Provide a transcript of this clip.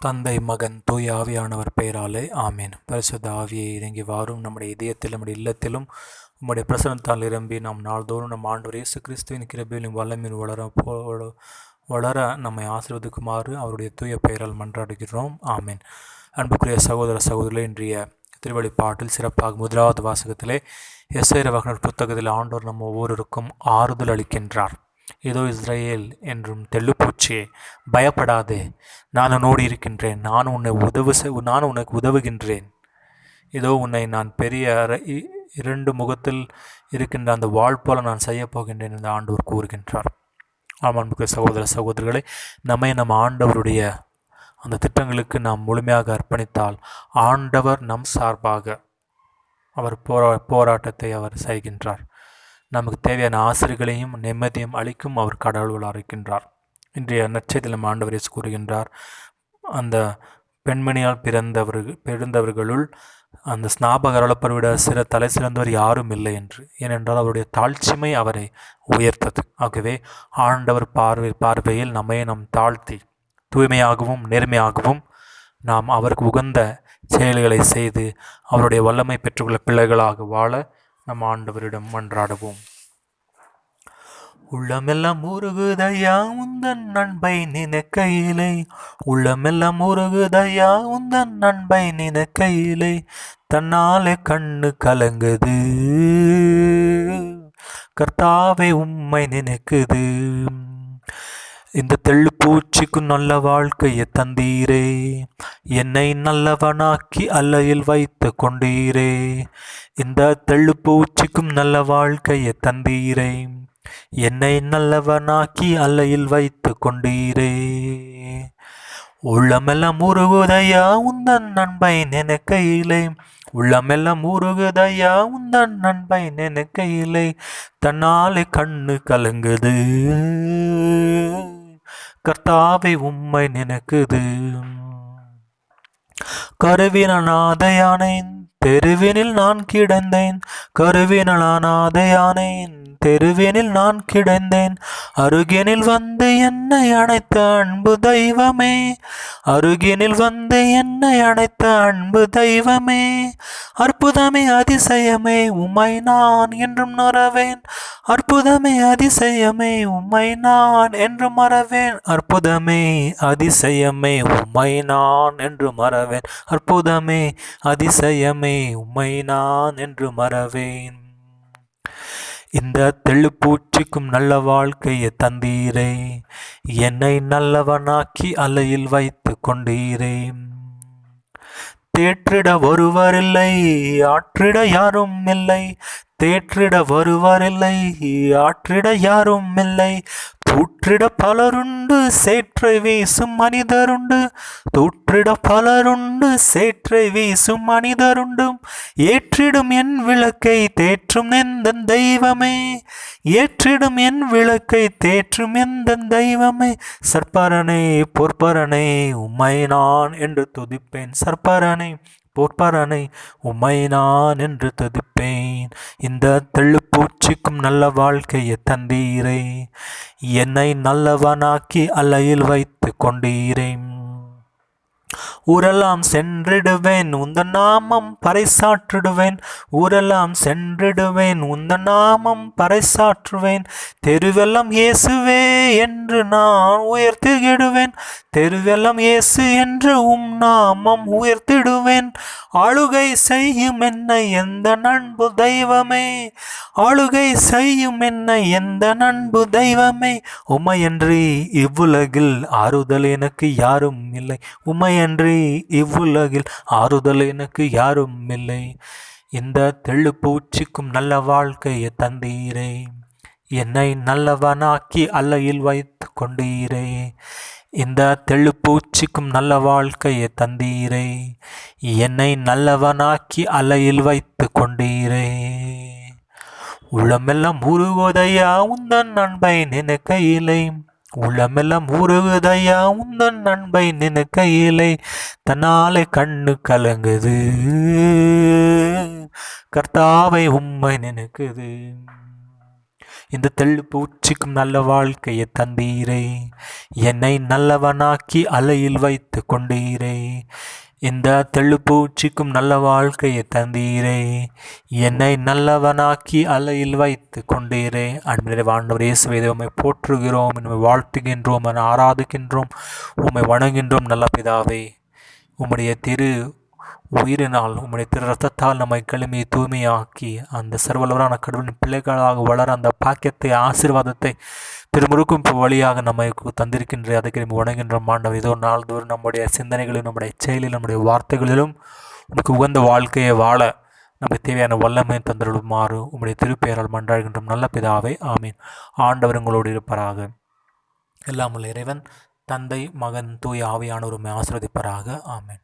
தந்தை மகன் தூய ஆவியானவர் பெயராலே ஆமேன். பரிசுத்த ஆவியை இறங்கி வாரும். நம்முடைய இதயத்தில் நம்முடைய இல்லத்திலும் உம்முடைய பிரசனத்தால் நிரம்பி நாம் நாள்தோறும் நம் ஆண்டவர் இயேசு கிறிஸ்துவின் கிருபையிலும் வல்லமையின் வளர நம்மை ஆசீர்வதிக்குமாறு அவருடைய தூய பெயரால் மன்றாடுகிறோம். ஆமேன். அன்புக்குரிய சகோதர சகோதரிகளே, இன்றைய திருவழிப்பாட்டில் சிறப்பாக முதலாவது வாசகத்திலே எஸ்ஐ வகனர் புத்தகத்தில் ஆண்டவர் நம்ம ஒவ்வொருவருக்கும் ஆறுதல் அளிக்கின்றார். இதோ இஸ்ரேல் என்றும் தெள்ளுப்பூச்சியே, பயப்படாதே, நான் உன்னோடு இருக்கின்றேன், நான் உனக்கு உதவுகின்றேன். இதோ உன்னை நான் பெரிய இரண்டு முகத்தில் இருக்கின்ற அந்த வாழ் போல நான் செய்ய போகின்றேன் என்று ஆண்டவர் கூறுகின்றார். ஆமாண்புக்கு சகோதர சகோதரிகளை, நம்ம ஆண்டவருடைய அந்த திட்டங்களுக்கு நாம் முழுமையாக அர்ப்பணித்தால் ஆண்டவர் நம் சார்பாக அவர் போராட்டத்தை அவர் செய்கின்றார். நமக்கு தேவையான ஆசிரியர்களையும் நிம்மதியும் அளிக்கும் அவர் கடவுள் இருக்கின்றார். இன்றைய நற்செய்தியில் நம் ஆண்டவர் இயேசு கூறுகின்றார், அந்த பெண்மணியால் பிறந்தவர்களுள் அந்த ஸ்நாபகரளப்பர் விட தலை சிறந்தவர் யாரும் இல்லை என்று. ஏனென்றால் அவருடைய தாழ்ச்சிமை அவரை உயர்த்தது. ஆகவே ஆண்டவர் பார்வையில் நம்மை நாம் தாழ்த்தி தூய்மையாகவும் நேர்மையாகவும் நாம் அவருக்கு உகந்த செயல்களை செய்து அவருடைய வல்லமை பெற்றுள்ள பிள்ளைகளாக வாழ நம் ஆண்டவரிடம் மன்றாடுவோம். உள்ளமெல்லாம் உருகுதையா உந்தன் நண்பை நினைக்கையிலே, உள்ளமெல்லாம் உருகுதையா உந்தன் நண்பை நினைக்கையிலே, தன்னாலே கண்ணு கலங்குது, கர்த்தாவே உம்மை நினைக்குது. இந்த தெள்ளுப்பூச்சிக்கு நல்ல வாழ்க்கையை தந்தீரே, என்னை நல்லவனாக்கி அல்லையில் வைத்து கொண்டீரே. இந்த தெள்ளுப்பூச்சிக்கும் நல்ல வாழ்க்கையை தந்தீரே, என்னை நல்லவனாக்கி அல்லையில் வைத்து கொண்டீரே. உள்ளமெல்லாம் உருகுதையா உந்தன் நண்பை நினைக்கையிலே, உள்ளமெல்லாம் உருகுதையா உந்தன் நண்பை நினைக்கையிலே, தன்னாலே கண்ணு கலங்குது, கர்த்தாவே உம்மை நினைக்குது. கருவினாதையானேன் தெருவினில் நான் கிடந்தேன், கருவினாதையானேன் தெருவினில் நான் கிடந்தேன், அருகினில் வந்து என்னை அணைத்த அன்பு தெய்வமே, அருகினில் வந்து என்னை அணைத்த அன்பு தெய்வமே, அற்புதமே அதிசயமே உம்மை நான் என்றும் மறவேன், அற்புதமே அதிசயமே உம்மை நான் என்று மறவேன், அற்புதமே அதிசயமே உம்மை நான் என்று மறவேன், அற்புதமே அதிசயமே உம்மை நான் என்று மறவேன். இந்த தெள்ளுப்பூச்சிக்கும் நல்ல வாழ்க்கையை தந்தீரே, என்னை நல்லவனாக்கி அலையில் வைத்து கொண்டீரே. தேற்றிட ஒருவரில்லை, ஆற்றிட யாரும் இல்லை, தேற்றிட வருவரில்லை, ஆற்றிட யாரும் இல்லை, தூற்றிட பலருண்டு சேற்றை வீசும் மனிதருண்டு, தூற்றிட பலருண்டு சேற்றை வீசும் மனிதருண்டும், ஏற்றிடும் என் விளக்கை தேற்றும் எந்த தெய்வமே, ஏற்றிடும் என் விளக்கை தேற்றும் எந்த தெய்வமே, சற்பரனே பொற்பரனே உம்மை நான் என்று துதிப்பேன், சற்பரனே பொற்பரனை உம்மை நான் என்று துதிப்பேன். இந்த தெள்ளுப்பூச்சிக்கும் நல்ல வாழ்க்கையை தந்தீரே, என்னை நல்லவனாக்கி அல்லையில் வைத்து கொண்டீரே. ஊரெல்லாம் சென்றிடுவேன் உந்தன் நாமம் பறைசாற்றிடுவேன், ஊரெல்லாம் சென்றிடுவேன் உந்தன் நாமம் பறைசாற்றுவேன், தெருவெல்லாம் இயேசுவே என்று நான் உயர்த்திடுவேன், தெருவெல்லாம் இயேசு என்று உம் நாமம் உயர்த்திடுவேன். ஆளுகை செய்யும் என்னை எந்த நண்பு தெய்வமே, ஆளுகை செய்யும் என்னை எந்த நண்பு தெய்வமே, உமையன்றி இவ்வுலகில் ஆறுதல் எனக்கு யாரும் இல்லை, உமையன்றி இவ்வுலகில் ஆறுதல் எனக்கு யாரும் இல்லை. இந்த தெள்ளுப்பூச்சிக்கும் நல்ல வாழ்க்கையை தந்தீரே, என்னை நல்லவனாக்கி அல்லையில் வைத்து கொண்டீரே. இந்த தெள்ளுப்பூச்சிக்கும் நல்ல வாழ்க்கையை தந்தீரே, என்னை நல்லவனாக்கி அலையில் வைத்து கொண்டீரே. உள்ளமெல்லாம் உருகுதையா உந்தன் நண்பை நினைக்கையிலே, உள்ளமெல்லாம் உருகுதையா உந்தன் நண்பை நினைக்கையிலே, தன்னாலே கண்ணு கலங்குது, கர்த்தாவை உம்மை நினைக்குது. இந்த தெள்ளு பூச்சிக்கும் நல்ல வாழ்க்கையை தந்தீரே, என்னை நல்லவனாக்கி அலையில் வைத்து கொண்டீரே. இந்த தெள்ளுப்பூச்சிக்கும் நல்ல வாழ்க்கையை தந்தீரே, என்னை நல்லவனாக்கி அலையில் வைத்து கொண்டீரே. அன்பிலே ஆண்டவர் இயேசுவே, உம்மை போற்றுகிறோம், உம்மை வாழ்த்துகின்றோம், உம்மை ஆராதிக்கின்றோம், உம்மை வணங்குகின்றோம். நல்ல பிதாவே, உம்முடைய திரு உயிரினால் உம்முடைய திரு ரத்தத்தால் நம்மை கழுமி தூய்மையாக்கி அந்த சர்வலவரான கடவுளின் பிள்ளைகளாக வளர அந்த பாக்கியத்தை ஆசீர்வாதத்தை திருமுழுக்கும் வழியாக நம்மை தந்திருக்கின்ற அதுக்கு நம்ம வணங்குகின்ற ஆண்டவர். இதோ நாள்தோறும் நம்முடைய சிந்தனைகளிலும் நம்முடைய செயலிலும் நம்முடைய வார்த்தைகளிலும் உனக்கு உகந்த வாழ்க்கையை வாழ நமக்கு தேவையான வல்லமையை தந்திருமாறு உம்முடைய திருப்பெயரால் மன்றாடுகின்றோம். நல்ல பிதாவே, ஆமீன். ஆண்டவர் உங்களோடு இருப்பாராக. எல்லாம் உள்ள இறைவன் தந்தை, மகன், தூய ஆவியானவர் உம்மை ஆசீர்வதிப்பாராக. ஆமீன்.